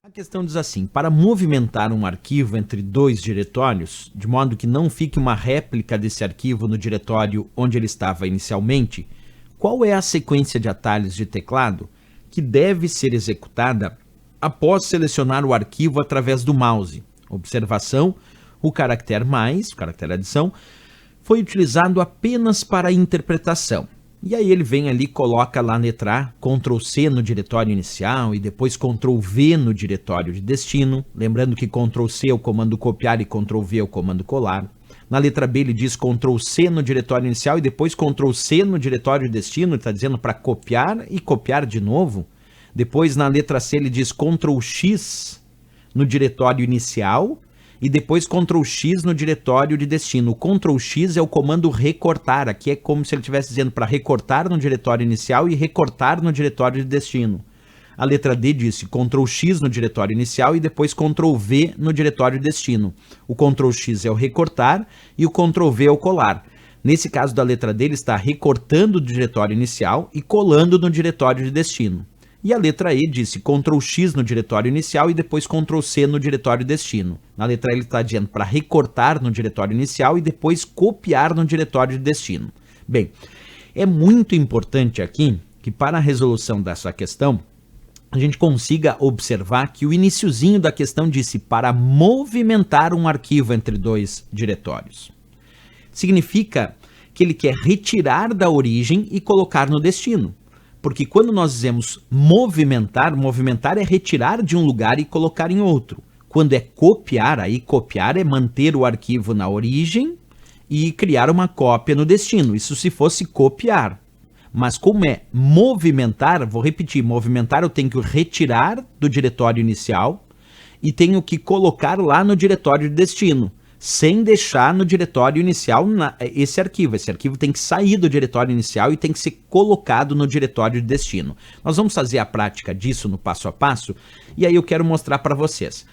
A questão diz assim: para movimentar um arquivo entre dois diretórios, de modo que não fique uma réplica desse arquivo no diretório onde ele estava inicialmente, qual é a sequência de atalhos de teclado que deve ser executada após selecionar o arquivo através do mouse? Observação: o caractere mais, o caractere adição, foi utilizado apenas para interpretação. E aí ele vem ali, coloca lá a letra A, Ctrl C no diretório inicial e depois Ctrl V no diretório de destino. Lembrando que Ctrl C é o comando copiar e Ctrl V é o comando colar. Na letra B ele diz Ctrl C no diretório inicial e depois Ctrl C no diretório de destino. Ele está dizendo para copiar e copiar de novo. Depois na letra C ele diz Ctrl X no diretório inicial e depois Ctrl X no diretório de destino. O Ctrl X é o comando recortar. Aqui é como se ele estivesse dizendo para recortar no diretório inicial e recortar no diretório de destino. A letra D disse Ctrl X no diretório inicial e depois Ctrl V no diretório de destino. O Ctrl X é o recortar e o Ctrl V é o colar. Nesse caso da letra D, ele está recortando do diretório inicial e colando no diretório de destino. E a letra E disse Ctrl X no diretório inicial e depois Ctrl C no diretório destino. Na letra E ele está dizendo para recortar no diretório inicial e depois copiar no diretório de destino. Bem, é muito importante aqui que para a resolução dessa questão, a gente consiga observar que o iniciozinho da questão disse para movimentar um arquivo entre dois diretórios. Significa que ele quer retirar da origem e colocar no destino. Porque quando nós dizemos movimentar, movimentar é retirar de um lugar e colocar em outro. Quando é copiar, aí copiar é manter o arquivo na origem e criar uma cópia no destino. Isso se fosse copiar. Mas como é movimentar, vou repetir, movimentar eu tenho que retirar do diretório inicial e tenho que colocar lá no diretório de destino, sem deixar no diretório inicial esse arquivo. Esse arquivo tem que sair do diretório inicial e tem que ser colocado no diretório de destino. Nós vamos fazer a prática disso no passo a passo e aí eu quero mostrar para vocês.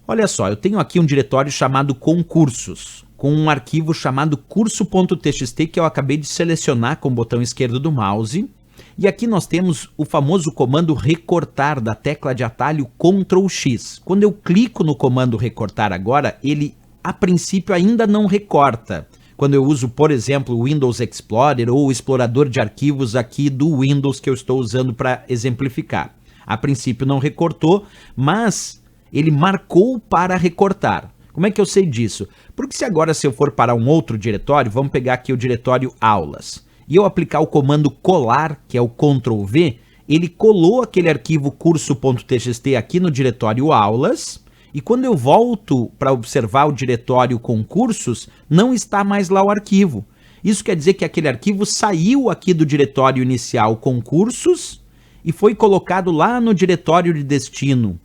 Olha só, eu tenho aqui um diretório chamado concursos, com um arquivo chamado curso.txt que eu acabei de selecionar com o botão esquerdo do mouse. E aqui nós temos o famoso comando recortar da tecla de atalho Ctrl X. Quando eu clico no comando recortar agora, ele a princípio ainda não recorta. Quando eu uso, por exemplo, o Windows Explorer ou o explorador de arquivos aqui do Windows que eu estou usando para exemplificar. A princípio não recortou, mas ele marcou para recortar. Como é que eu sei disso? Porque se eu for para um outro diretório, vamos pegar aqui o diretório aulas, e eu aplicar o comando colar, que é o Ctrl V, ele colou aquele arquivo curso.txt aqui no diretório aulas, e quando eu volto para observar o diretório concursos, não está mais lá o arquivo. Isso quer dizer que aquele arquivo saiu aqui do diretório inicial concursos e foi colocado lá no diretório de destino.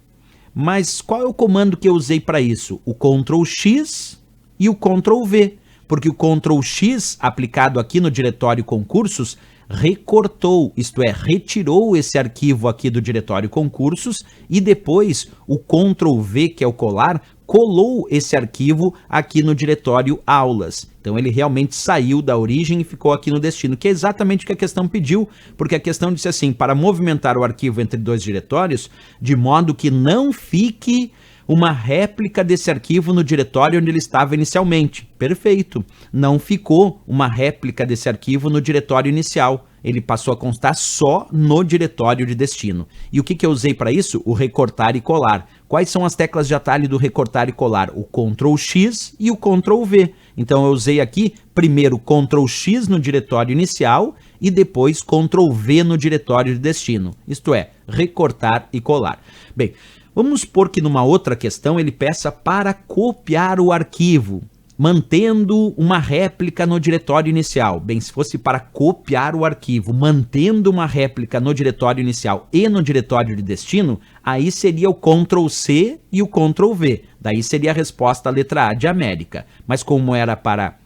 Mas qual é o comando que eu usei para isso? O Ctrl X e o Ctrl V, porque o Ctrl X aplicado aqui no diretório concursos recortou, isto é, retirou esse arquivo aqui do diretório concursos e depois o Ctrl V, que é o colar, colou esse arquivo aqui no diretório aulas. Então ele realmente saiu da origem e ficou aqui no destino, que é exatamente o que a questão pediu, porque a questão disse assim, para movimentar o arquivo entre dois diretórios, de modo que não fique uma réplica desse arquivo no diretório onde ele estava inicialmente. Perfeito. Não ficou uma réplica desse arquivo no diretório inicial. Ele passou a constar só no diretório de destino. E o que eu usei para isso? O recortar e colar. Quais são as teclas de atalho do recortar e colar? O Ctrl X e o Ctrl V. Então eu usei aqui primeiro Ctrl X no diretório inicial e depois Ctrl V no diretório de destino. Isto é, recortar e colar. Bem, vamos supor que numa outra questão ele peça para copiar o arquivo, mantendo uma réplica no diretório inicial. Bem, se fosse para copiar o arquivo, mantendo uma réplica no diretório inicial e no diretório de destino, aí seria o Ctrl C e o Ctrl V. Daí seria a resposta a letra A de América. Mas como era para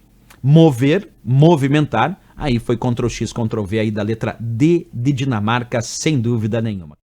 movimentar, aí foi Ctrl X, Ctrl V aí da letra D de Dinamarca, sem dúvida nenhuma.